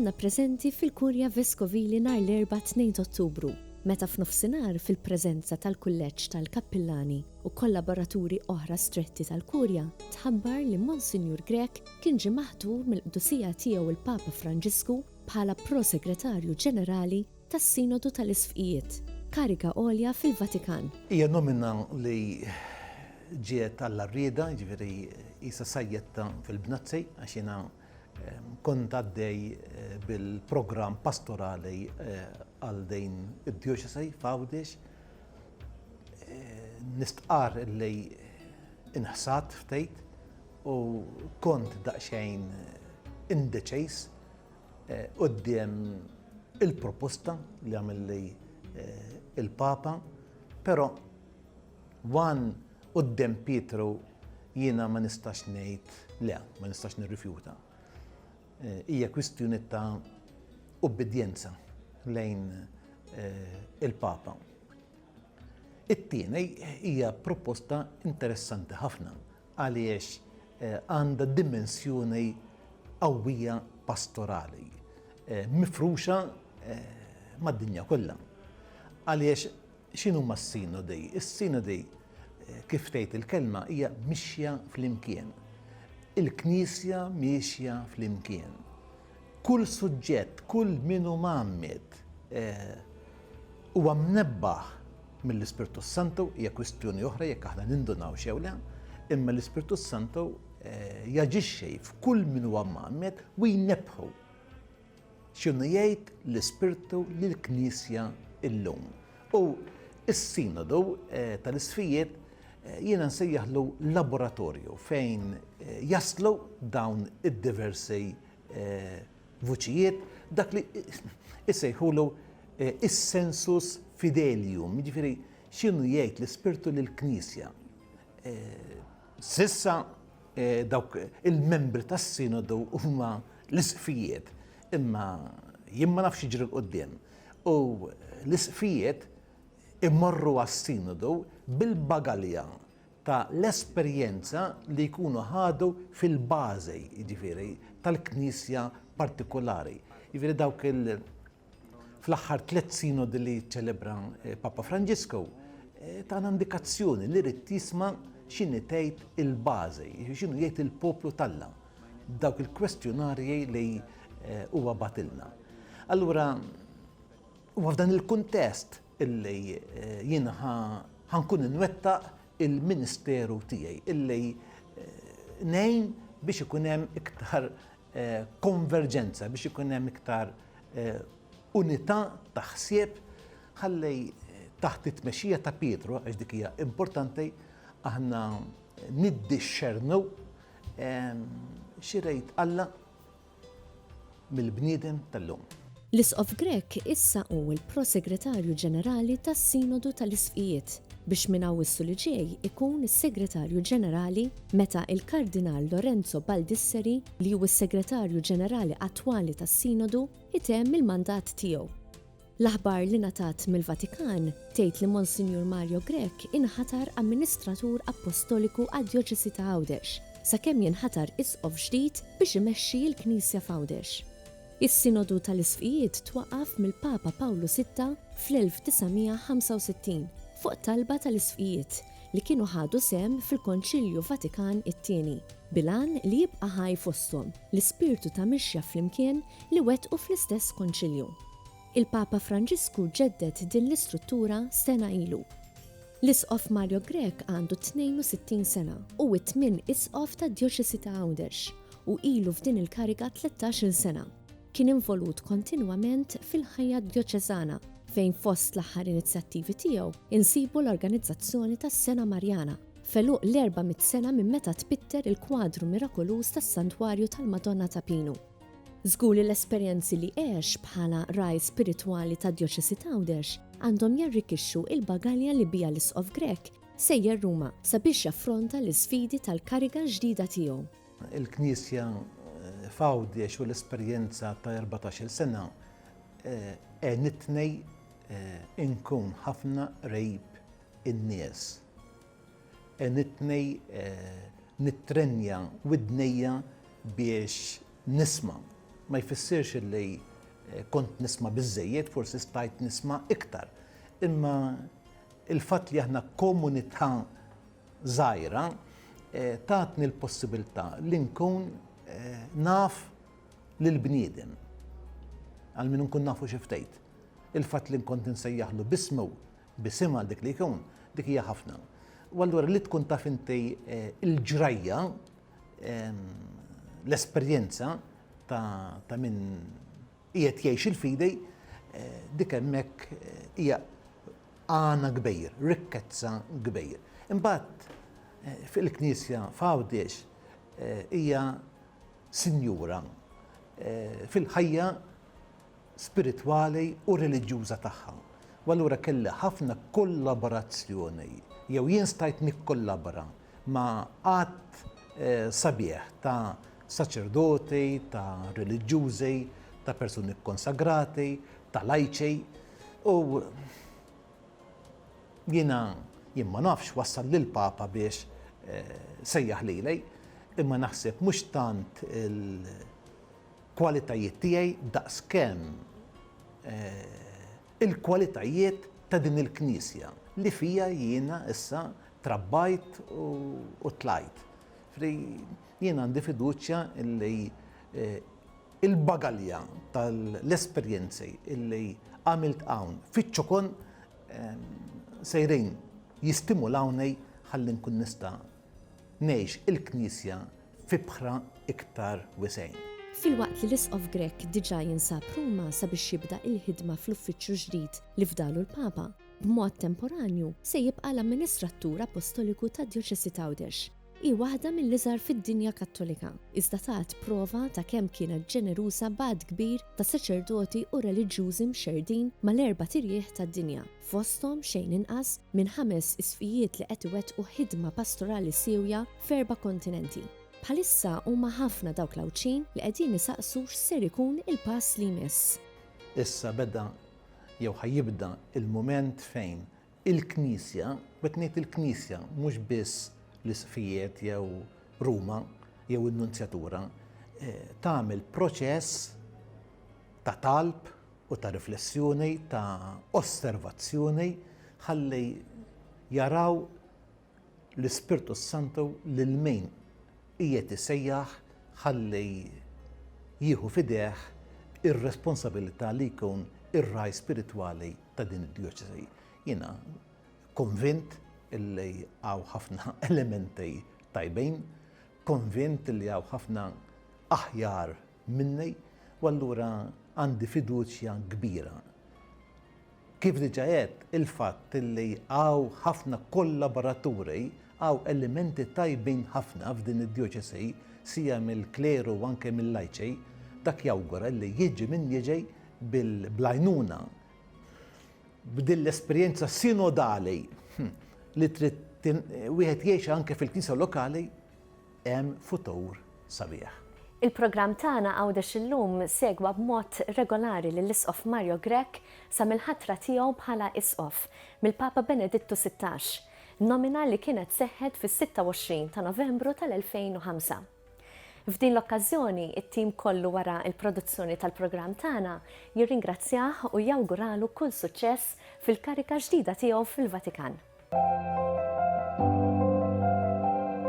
konna preżenti fil-Kurja Vescovili nhar l-4 Ottubru, meta f'nofsinhar fil-preżenza tal-kulleġġ tal-kappillani u kollaboraturi oħra stretti tal-Kurja tħabbar li Monsinjur Grech kien ġie maħtur mill-Qdusija tiegħu il-Papa Franġisku bħala Prosegretarju Ġenerali tas-Sinodu tal-Isfqijiet, karika għolja fil-Vatikan. Hija nomina li ġiet għall-arrieda, ġifieri isa sajjetta fil-Bnazzi għax jiena kont għaddej bil-programm pastorali għal dejn id-djoċesi f'Għawdex. Nistqar li inħsat ftejt u kont daqsxejn indeċejs quddiem il-proposta li għamilli il-Papa, però quddiem Pietru jiena ma nistax ngħid le, ma nistax nirrifjuta. Hija kwistjoni ta' ubbidjenza lejn il-Papa. It-tieni hija proposta interessanti ħafna għaliex għandha dimensjoni qawwija pastorali, mifruxa mad-dinja kollha. Għaliex x'inhuma s-sinodi? Is-sinodi kif tgħid il-kelma hija mixja flimkien. Il-Knisja miexja flimkien. Kull suġġett, kull minu mammet huwa mnebbaħ mill-Ispirtu Santu, hija kwistjoni oħra jekk aħna nindunaw jew le, imma l-Ispirtu Santu jaġixxi f'kull min huwa mammet u jnebbħu x'inhu jgħid l-Ispirtu lill-Knisja illum. U s-Sinodu tal-Isfqijiet jiena nsejjaħlu laboratorju fejn jaslu dawn id-diversi vuċijiet dak li issejħulu is-sensus fidelium, jiġifieri x'inhu jgħid l-Ispirtu lill-Knisja. Sissa dawk il-membri tas-Sinodu huma l-Isqfijiet, imma jien ma nafx jiġri l-qudiem. U l-Isqfijiet immorru għas-Sinodu bil-bagalja ta' l-esperjenza li jkunu ħadu fil-bażi, jiġifieri tal-Knisja partikolari. Jiġifieri dawk fl-aħħar 3 sinodi li ċelebra Papa Franġisku tagħna indikazzjoni li rid tisma' x'inhi tgħid il-bażi, x'inhu jgħid il-poplu talla, dawk il-kwestjonarji li huwa batilna. Allura huwa f'dan il-kuntest illi jiena ħankun inwettaq il-ministeru tiegħi illi ngħin biex ikun hemm iktar konverġenza, biex ikun hemm iktar unità ta' ħsieb ħalli taħt it-tmexxija ta' Pietru għax dik hija importanti aħna niddixxernu xi rejt Alla mill-bniedem tal-lum. L-Isqof Grech issa hu l-Prosegretarju Ġenerali tas-Sinodu tal-Isfqijiet biex minn Awwissu li ġej ikun is-Segretarju Ġenerali meta il-Kardinal Lorenzo Baldisseri li huwa s-Segretarju Ġenerali attwali tas-Sinodu itemm il-mandat tiegħu. L-aħbar li ngħatat mill-Vatikan tgħid li Monsinjur Mario Grech inħatar Amministratur Apostoliku għad-Djoċesi ta' Għawdex sakemm jinħatar isqof ġdid biex imexxi l-Knisja f'Għawdex. Is-Sinodu tal-Isfqijiet twaqqaf mill-Papa Pawlu VI fl-1965 fuq talba tal-Isfqijiet li kienu ħadu sehem fil-Konċilju Vatikan it-tieni bilan li jibqa' ħaj fosthom l-ispirtu ta' mixja flimkien li wettqu fl-istess konċilju. Il-Papa Franġisku ġeddet din l-istruttura sena ilu. L-Isqof Mario Grech għandu 62 sena u it-tmien isqof tad-Djoċesi ta' Għawdex u ilu f'din il-kariga 13-il sena. Kien involut kontinwament fil-ħajja djoċesana fejn fost l-aħħar inizjattivi tiegħu insibu l-organizzazzjoni tas-Sena Marjana feluq l-400 sena minn meta tbitter il-kwadru mirakoluż tas-Santwarju tal-Madonna ta' Pinu. Żgur li l-esperjenzi li għex bħala raj spiritwali tad-Djoċesi ta' Għawdex għandhom jarrikixxu il-bagalja li bija l-Isqof Grech sejjer Ruma sabiex jaffronta l-isfidi tal-kariga ġdida tiegħu. Il-Knisja f'Għawdex u l-esperjenza ta' 14-il sena nitnej inkun ħafna rejb in-nies. Nitnej nittrenja widnejja biex nisma' ma jfissirx li kont nisma' biżżejjed, forsi stajt nisma' iktar. Imma il-fatt li aħna komunità żgħira tatni l-possibilità li nkun naf lill-bniedem għal min nkun nafu xi ftit. Il-fatt li nkont insejjaħlu bismu bisimha dik li jkun dik hija ħafna. U allura li tkun taf inti il-ġrajja l-esperjenza ta' min qiegħed jgħix il-fidej dik hemmhekk hija għana kbir, rikkezza kbir. Imbagħad fil-Knisja f'Għawdex hija sinjura fil-ħajja spiritwali u reliġjuża tagħha. U allura kellha ħafna kollaborazzjoni jew jien stajt nikkollabora ma' qatt sabiħ ta' saċerdoti, ta' reliġjużi, ta' persuni konsagrati, ta' lajċi u jien ma nafx wassal lill-Papa biex sejjaħ lilej, imma naħseb mhux tant il-kwalitajiet tiegħi daqskemm il-kwalitajiet ta' din il-Knisja li fija jiena issa trabbajt u tlajt. Jiena għandi fiduċja illi il-bagalja tal-esperjenzi illi għamilt hawn fiċ-ċokon sejrin jistimulawni ħalli nkun nista' ngħix il-Knisja fi bħra iktar wisgħin. Fil-waqt li l-Isqof Grek diġà jinsab Ruma sabiex jibda il-ħidma fl-uffiċċju ġdid li fdalu l-Papa, b'mod temporanju se jibqa' l-Amministratur Apostoliku tad-Djoċesi ta' Għawdex. Hi waħda mill-iżgħar fid-dinja Kattolika, iżda tat prova ta' kemm kienet ġeneruża bgħad kbir ta' saċerdoti u reliġjużi mxerdin mal-erba' tirjieħ tad-dinja, fosthom xejn inqas minn 5 isfijiet li qed iwettqu ħidma pastorali sewja f'erba' kontinenti. Bħalissa huma ħafna dawk l-awċin li qegħdin isaqsu x'ser ikun il-pass li jmiss. Issa beda jew ħajjibda il-mument fejn il-Knisja, qed ngħid il-Knisja mhux biss l-isfijiet jew Ruma jew in-Nunzjatura tagħmel proċess ta' talb u ta' riflessjoni, ta' osservazzjoni ħalli jaraw l-Ispirtu Santu lil min qiegħed isejjaħ ħalli jieħu f'idejh ir-responsabilità li jkun ir-raj spiritwali ta' din id-djoċesi. Jiena konvint illi għaw ħafna elementi tajbin, konvint illi għaw ħafna aħjar minni, u allura għandi fiduċja kbira. Kif diġà qed il-fatt illi għaw ħafna kollaboraturi, għaw elementi tajbin ħafna f'din id-djoċesi, sija mill-kleru u anke mill-lajċej, dak jawgura illi jiġi minn jiġi bil-blajnuna, b'din l-esperjenza sinodali li trid wieħed jgħix anke fil-Knisja lokali hemm futur sabiħ. Il-programm tagħna Għawdex illum segwa b'mod regolari lill-Isqof Mario Grek sa mill-ħatra tiegħu bħala Isqof mill-Papa Benedittu 16, nomina li kienet seħħet fis-26 ta' Novembru tal-2005. F'din l-okkażjoni it-tim kollu wara il-produzzjoni tal-programm tagħna jirringrazzjah u jawguralu kull suċċess fil-karika ġdida tiegħu fil-Vatikan.